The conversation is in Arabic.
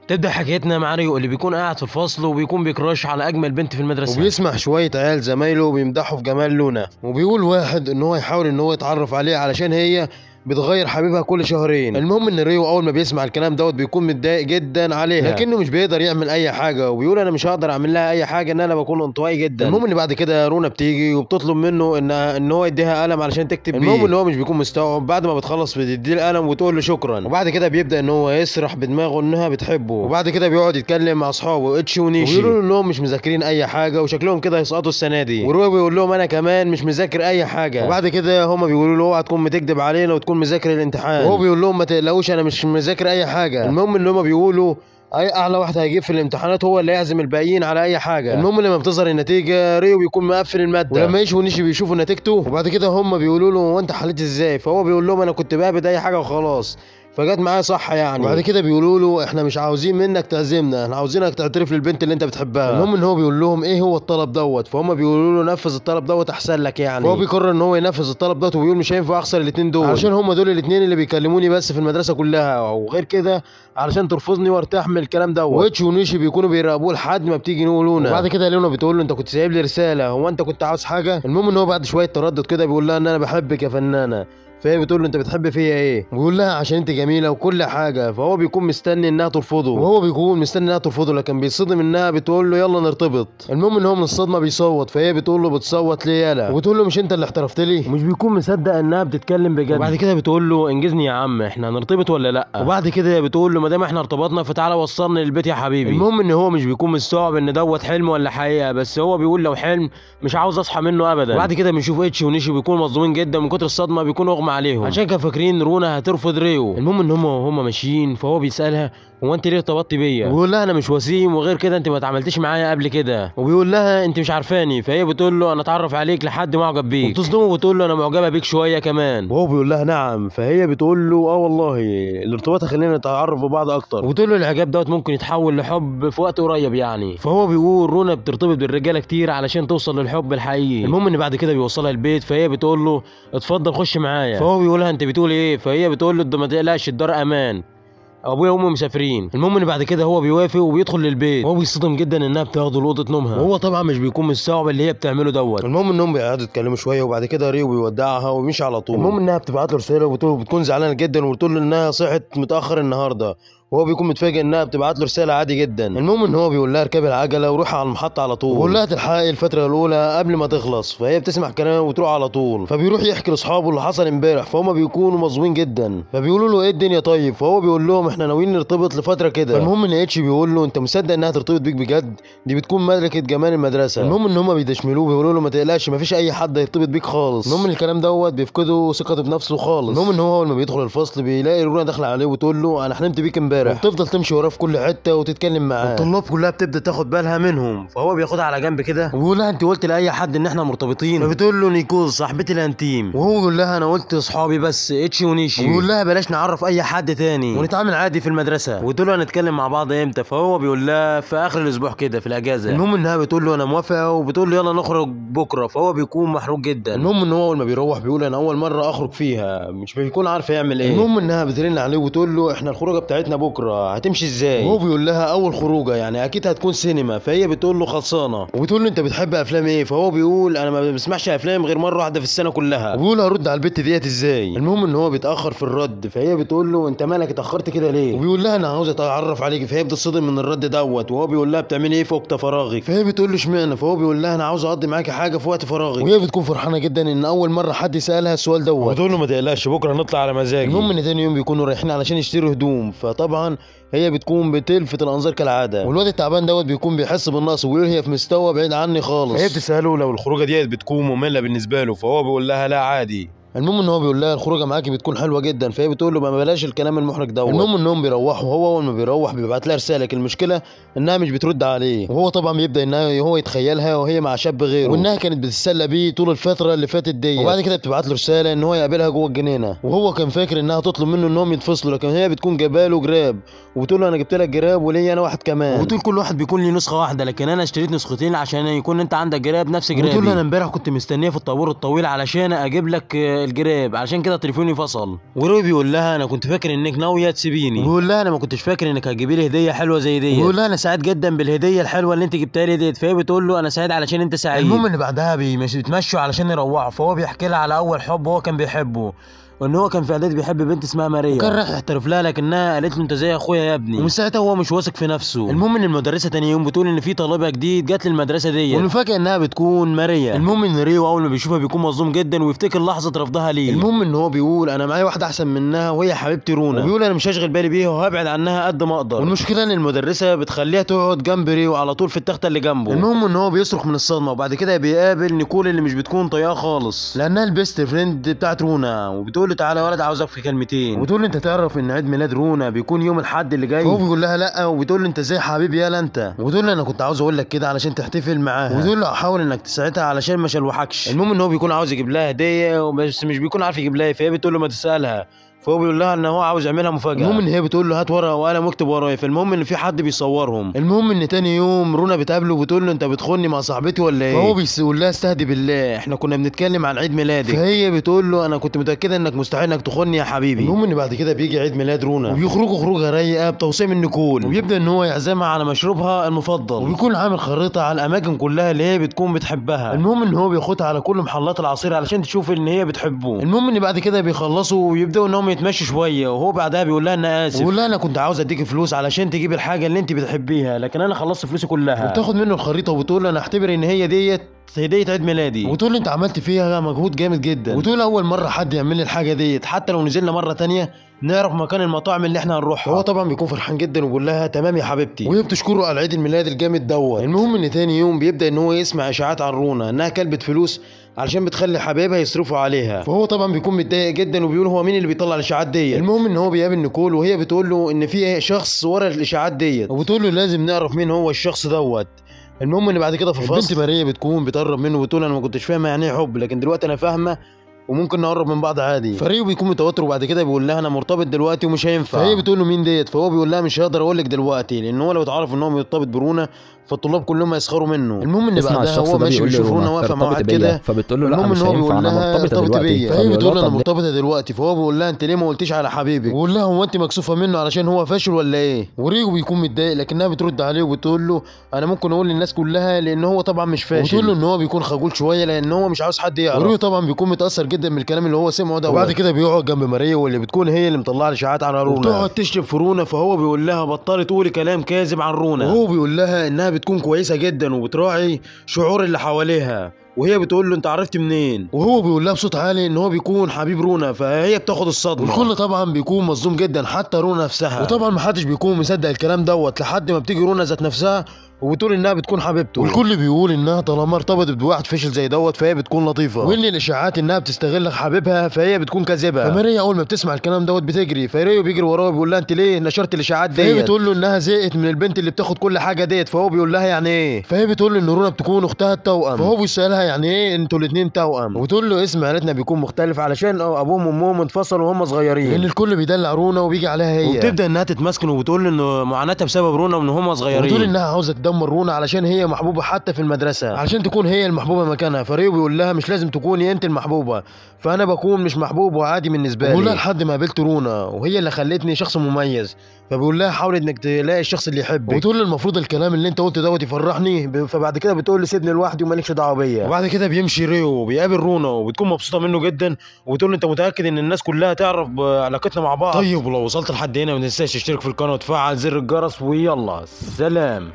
تبدأ حكايتنا مع ريو اللي بيكون قاعد في الفصل وبيكون بيكراش على أجمل بنت في المدرسة، وبيسمع شوية عيال زمايله بيمدحوا في جمال لونا، وبيقول واحد ان هو يحاول ان هو يتعرف عليه علشان هي بتغير حبيبها كل شهرين. المهم ان ريو اول ما بيسمع الكلام دوت بيكون متضايق جدا عليها، لكنه مش بيقدر يعمل اي حاجه، وبيقول انا مش هقدر اعمل لها اي حاجه ان انا بكون انطوائي جدا. المهم ان بعد كده رونا بتيجي وبتطلب منه ان هو يديها قلم علشان تكتب بيه. المهم ان هو مش بيكون مستوعب، بعد ما بتخلص بتديه القلم وتقول له شكرا، وبعد كده بيبدا ان هو يسرح بدماغه انها بتحبه، وبعد كده بيقعد يتكلم مع اصحابه اتشي ونيشي، وبيقولوا له انهم مش مذاكرين اي حاجه وشكلهم كده هيسقطوا السنه دي، ورو بيقول لهم انا كمان مش مذاكر اي حاجه، وبعد كده هما بيقولوا له اوعى تكون بتكذب علينا وتكون مذاكر الامتحان، وهو بيقول لهم ما تقلقوش انا مش مذاكر اي حاجه. المهم ان هم بيقولوا اي اعلى واحد هيجيب في الامتحانات هو اللي يعزم الباقيين على اي حاجه. المهم لما بتظهر النتيجه ريو بيكون مقفل الماده، ولما يشوفوا نيشي بيشوفوا نتيجته، وبعد كده هم بيقولوا له هو انت حليت ازاي، فهو بيقول لهم انا كنت بهبد اي حاجه وخلاص فجت معايا صح يعني. وبعد كده بيقولوا له احنا مش عاوزين منك تعزمنا، احنا عاوزينك تعترف للبنت اللي انت بتحبها. المهم ان هو بيقول لهم ايه هو الطلب دوت، فهم بيقولوا له نفذ الطلب دوت احسن لك يعني، فهو بيقرر ان هو ينفذ الطلب دوت، وبيقول مش هينفع اخسر الاثنين دول علشان هم دول الاثنين اللي بيكلموني بس في المدرسه كلها، وغير كده علشان ترفضني وارتاح من الكلام دوت. واتش ونيشي بيكونوا بيراقبوه لحد ما بتيجي لونا، وبعد كده لونا بتقول له انت كنت سايب لي رساله، هو انت كنت عاوز حاجه؟ المهم ان هو بعد شويه تردد كده بيقول لها ان انا بحبك يا فنانه، فهي بتقول له انت بتحب فيا ايه؟ بيقول لها عشان انت جميله وكل حاجه، فهو بيكون مستني انها ترفضه، وهو بيكون مستني انها ترفضه، لكن بيصدم انها بتقول له يلا نرتبط. المهم ان هو من الصدمه بيصوت، فهي بتقول له بتصوت ليه يالا؟ وبتقول له مش انت اللي احترفت لي؟ ومش بيكون مصدق انها بتتكلم بجد، وبعد كده بتقول له انجزني يا عم احنا هنرتبط ولا لا؟ وبعد كده بتقول له ما دام احنا ارتبطنا فتعالى وصلني للبيت يا حبيبي. المهم ان هو مش بيكون مستوعب ان دوت حلم ولا حقيقه، بس هو بيقول لو حلم مش عاوز اصحى منه ابدا. وبعد كده بنشوف اتش ونيشي بيكونوا مصدومين جدا من كتر الصدمه، بيكونوا اغمى عليهم عشان كانوا فاكرين رونا هترفض ريو. المهم ان هم ماشيين، فهو بيسالها هو انت ليه ارتبطتي بيا؟ وبيقول لها انا مش وسيم، وغير كده انت ما اتعاملتيش معايا قبل كده، وبيقول لها انت مش عارفاني، فهي بتقول له انا اتعرف عليك لحد ما اعجب بيك، وبتصدمه وبتقول له انا معجبه بيك شويه كمان، وهو بيقول لها نعم، فهي بتقول له اه والله الارتباط هيخلينا نتعرف ببعض اكتر، وبتقول له الاعجاب دوت ممكن يتحول لحب في وقت قريب يعني. فهو بيقول رونا بترتبط بالرجاله كتير علشان توصل للحب الحقيقي. المهم ان بعد كده بيوصلها البيت، فهي بتقول له اتفضل خش معايا، فهو بيقول لها انت بتقول ايه؟ فهي بتقول له ما تقلقش الدار امان، ابويا وامي مسافرين. المهم ان بعد كده هو بيوافق وبيدخل للبيت، وهو بيصدم جدا انها بتاخده لاوضه نومها، وهو طبعا مش بيكون مستوعب اللي هي بتعمله دوت. المهم انهم بيقعدوا يتكلموا شويه، وبعد كده ريو بيودعها ومشي على طول. المهم انها بتبعت له رساله وبتكون زعلانه جدا، وبتقول له انها صحت متاخر النهارده، وهو بيكون متفاجئ انها بتبعت له رساله عادي جدا. المهم ان هو بيقول لها اركبي العجله وروحي على المحطه على طول، بيقول لها تلحقي الفتره الاولى قبل ما تخلص، فهي بتسمع كلامه وتروح على طول. فبيروح يحكي لاصحابه اللي حصل امبارح، فهم بيكونوا مصدومين جدا، فبيقولوا له ايه الدنيا طيب؟ فهو بيقول لهم احنا ناويين نرتبط لفتره كده. فالمهم ان اتش بيقول له انت مصدق انها ترتبط بيك بجد؟ دي بتكون ملكه جمال المدرسه. المهم ان هم بيدشملوه بيقولوا له ما تقلقش مفيش اي حد هيرتبط بيك خالص. المهم الكلام دوت بيفقدوا ثقته بنفسه خالص. المهم ان هو اول ما بيدخل الفصل بيلاقي رونا داخله عليه وتقول له انا حلمت بيك امبارح، وبتفضل تمشي وراه في كل حته وتتكلم معاه، الطلاب كلها بتبدا تاخد بالها منهم، فهو بياخدها على جنب كده وبيقول لها انت قلت لاي حد ان احنا مرتبطين؟ فبتقول له نيكوز صاحبتي الانتيم، وهو بيقول لها انا قلت اصحابي بس اتشي ونيشي، وبيقول لها بلاش نعرف اي حد تاني ونتعامل عادي في المدرسه، وتقول له هنتكلم مع بعض امتى؟ فهو بيقول لها في اخر الاسبوع كده في الاجازه. المهم انها بتقول له انا موافقه، وبتقول له يلا نخرج بكره، فهو بيكون محروق جدا. المهم ان هو اول ما بيروح بيقول انا اول مره اخرج فيها، مش بيكون عارف يعمل ايه. المهم انها بترن عليه وتقول له احنا الخروجه بتاعتنا بكره هتمشي ازاي؟ وهو بيقول لها اول خروجه يعني اكيد هتكون سينما، فهي بتقول له خلصانه، وبتقول له انت بتحب افلام ايه؟ فهو بيقول انا ما بسمعش افلام غير مره واحده في السنه كلها، وبيقول هرد على البت ديت ازاي؟ المهم ان هو بيتاخر في الرد، فهي بتقول له انت مالك اتاخرت كده ليه؟ وبيقول لها انا عاوز اتعرف عليك، فهي بتصدم من الرد دوت، وهو بيقول لها بتعملي ايه في وقت فراغك؟ فهي بتقول له اشمعنى؟ فهو بيقول لها انا عاوز اقضي معاكي حاجه في وقت فراغك، وهي بتكون فرحانه جدا ان اول مره حد يسالها السؤال دوت، وبتقول له ما تقلقش بكره هنطلع على مزاجي. المهم ان تاني يوم بيكونوا رايحين علشان يشتروا هدوم، فطبعا هي بتكون بتلفت الانظار كالعاده، والواد التعبان دوت بيكون بيحس بالنقص وبيقول هي في مستوى بعيد عني خالص، فهي بتساله لو الخروجه ديت بتكون ممله بالنسبه له، فهو بيقول لها لا عادي. المهم ان هو بيقول لها الخروجه معاكي بتكون حلوه جدا، فهي بتقول له ما بلاش الكلام المحرج دوت. المهم انهم بيروحوا، وهو اول ما بيروح بيبعت لها رساله، المشكله انها مش بترد عليه، وهو طبعا بيبدا ان هو يتخيلها وهي مع شاب غيره، وانها كانت بتتسلى بيه طول الفتره اللي فاتت دي، وبعد كده بتبعت له رساله ان هو يقابلها جوه الجنينه، وهو كان فاكر انها تطلب منه انهم يتفصلوا، لكن هي بتكون جايبه له جراب، وبتقول له انا جبت لك جراب وليا انا واحد كمان، وبتقول كل واحد بيكون لي نسخه واحده، لكن انا اشتريت نسختين عشان يكون انت عندك جراب نفس جرابي، وبتقول له انا امبارح كنت مستنيه في الطابور الطويل علشان اجيب لك الجراب، علشان كده تليفوني فصل. وريو بيقول لها انا كنت فاكر انك ناويه تسيبيني، وبيقول لها انا ما كنتش فاكر انك هتجيبي لي هديه حلوه زي دي، وبيقول لها انا سعيد جدا بالهديه الحلوه اللي انت جبتها لي ديت. فهي بتقول له انا سعيد علشان انت سعيد. المهم ان بعدها بيتمشوا علشان يروحوا، فهو بيحكي لها على اول حب هو كان بيحبه، وان هو كان في اعدادي بيحب بنت اسمها ماريا، وكان رايح يعترف لها لكنها قالت له انت زي اخويا يا ابني، ومن ساعتها هو مش واثق في نفسه. المهم ان المدرسه تاني يوم بتقول ان في طالبه جديد جت للمدرسه دي، والمفاجاه انها بتكون ماريا. المهم ان ريو اول ما بيشوفها بيكون مصدوم جدا ويفتكر لحظه رفضها ليه. المهم ان هو بيقول انا معايا واحده احسن منها وهي حبيبتي رونا، وبيقول انا مش هشغل بالي بيها وهبعد عنها قد ما اقدر. والمشكله ان المدرسه بتخليها تقعد جنب ريو على طول في التخته اللي جنبه. المهم ان هو بيصرخ من الصدمه، وبعد كده بيقابل نيكول اللي مش بتكون طايقاه خالص لانها البيست فريند بتاعت رونا، وبتقول له تعالى يا ولد عاوزك في كلمتين، وبتقول له انت تعرف ان عيد ميلاد رونا بيكون يوم الاحد اللي جاي؟ هو بيقول لها لا، وبتقول له انت ازاي حبيبي يالا انت، وبتقول له انا كنت عاوز اقول لك كده علشان تحتفل معاها، وبتقول له حاول انك تساعدها علشان ما شلوحكش. المهم ان هو بيكون عاوز يجيب لها هديه بس مش بيكون عارف يجيب لها، فهي بتقول له ما تسالها، فهو بيقول لها ان هو عاوز يعملها مفاجاه. المهم ان هي بتقول له هات ورقه وقلم واكتب ورايا، فالمهم ان في حد بيصورهم. المهم ان تاني يوم رونا بتقابله وبتقول له انت بتخوني مع صاحبتي ولا ايه؟ فهو بيقول لها استهدي بالله احنا كنا بنتكلم عن عيد ميلادك، فهي بتقول له انا كنت متاكده انك مستحيل انك تخوني يا حبيبي. المهم ان بعد كده بيجي عيد ميلاد رونا وبيخرجوا خروجه رايقه بتوصيه من نيكول، وبيبدا ان هو يعزمها على مشروبها المفضل، وبيكون عامل خريطه على الاماكن كلها اللي هي بتكون بتحبها. المهم ان هو بياخدها على كل محلات العصير علشان تشوف ان هي بتحبه. المهم ان بعد كده بيخلصوا ويبداوا انهم يتمشوا شويه، وهو بعدها بيقول لها انا اسف، ويقول لها انا كنت عاوز اديكي فلوس علشان تجيبي الحاجه اللي انت بتحبيها لكن انا خلصت فلوسي كلها، وبتاخد منه الخريطه وبتقول له انا اعتبر ان هي ديت هديه عيد ميلادي، وتقول له انت عملت فيها مجهود جامد جدا، وتقول اول مره حد يعمل لي الحاجه ديت، حتى لو نزلنا مره تانية نعرف مكان المطاعم اللي احنا هنروحها. هو طبعا بيكون فرحان جدا وبيقول لها تمام يا حبيبتي، وهي بتشكره على عيد الميلاد الجامد دوت. المهم ان تاني يوم بيبدا ان هو يسمع اشاعات عن رونا انها كلبت فلوس علشان بتخلي حبايبها يصرفوا عليها، فهو طبعا بيكون متضايق جدا وبيقول هو مين اللي بيطلع الاشاعات ديت. المهم ان هو بيقابل نيكول وهي بتقول له ان في شخص ورا الاشاعات ديت، وبتقول له لازم نعرف مين هو الشخص دوت. المهم ان بعد كده في الفصل بنت ماريا بتكون بتقرب منه وبتقول انا ما كنتش فاهمه يعني ايه حب، لكن دلوقتي انا فاهمه وممكن نقرب من بعض عادي. فريو بيكون متوتر وبعد كده بيقول لها انا مرتبط دلوقتي ومش هينفع، فهي بتقول له مين ديت؟ فهو بيقول لها مش هقدر اقول لك دلوقتي لان هو لو اتعرف ان هو مرتبط برونا فالطلاب كلهم هيسخروا منه. المهم ان بعدها هو ماشي بيشوف رونا واقفه مع واحد كده، فبتقول له لا مش هينفع انا مرتبطه دلوقتي، فهي بتقول له انا مرتبطه دلوقتي، فهو بيقول لها انت ليه ما قلتيش على حبيبك؟ بيقول لها هو انت مكسوفه منه علشان هو فاشل ولا ايه؟ وريو بيكون متضايق لكنها بترد عليه وبتقول له انا ممكن اقول للناس كلها لان هو طبعا مش فاشل، وتقول له ان هو بيكون خجول شويه لان هو مش عاوز حد يعرف. وريو طبعا بيكون متاثر جدا من الكلام اللي هو سمعه ده، وبعد كده بيقعد جنب ماريا واللي بتكون هي اللي مطلعه الاشاعات عن رونا وبتقعد تشتم في رونا، فهو بيقول لها بطلي تقولي كلام كاذب عن رونا، وهو بيقول لها انها بتكون كويسه جدا وبتراعي شعور اللي حواليها، وهي بتقول له انت عرفت منين؟ وهو بيقول لها بصوت عالي ان هو بيكون حبيب رونا، فهي بتاخد الصدمه، والكل طبعا بيكون مصدوم جدا حتى رونا نفسها، وطبعا محدش بيكون مصدق الكلام دوت لحد ما بتيجي رونا ذات نفسها وبتقول انها بتكون حبيبته، والكل بيقول انها طالما ارتبطت بواحد فاشل زي دوت فهي بتكون لطيفه، وان الاشاعات انها بتستغل حبيبها فهي بتكون كاذبه. فماريا اول ما بتسمع الكلام دوت بتجري، فريو بيجري وراها بيقول لها انت ليه نشرت الاشاعات ديت؟ فهي بتقول له انها زهقت من البنت اللي بتاخد كل حاجه ديت، فهو بيقول لها يعني ايه؟ فهي بتقول له ان رونا بتكون اختها التوأم، فهو بيسالها يعني ايه انتوا الاثنين توأم؟ وبتقول له اسم عيلتنا بيكون مختلف علشان ابوهم وامهم انفصلوا وهم صغيرين، لان الكل بيدلع رونا وبيجي عليها هي، وبتبدا انها تتمسكن وبتقول له ان معاناتها بسبب رونا وان هم صغيرين، وبتقول انها عاوزه تدمر رونا علشان هي محبوبه حتى في المدرسه علشان تكون هي المحبوبه مكانها. فريو بيقول لها مش لازم تكوني انت المحبوبه، فانا بكون مش محبوب وعادي بالنسبه لي. بيقول لها لحد ما قابلت رونا وهي اللي خلتني شخص مميز، فبيقول لها حاول انك تلاقي الشخص اللي يحبك، وبتقول له المفروض الكلام اللي انت قلته دوت يفرحني، فبعد كده بتقول لي سيبني لوحدي ومالكش دعوه بيا. وبعد كده بيمشي ريو وبيقابل رونا وبتكون مبسوطه منه جدا وبتقول له انت متاكد ان الناس كلها تعرف علاقتنا مع بعض؟ طيب ولو وصلت لحد هنا ما تنساش تشترك في القناه وتفعل زر الجرس، ويلا سلام.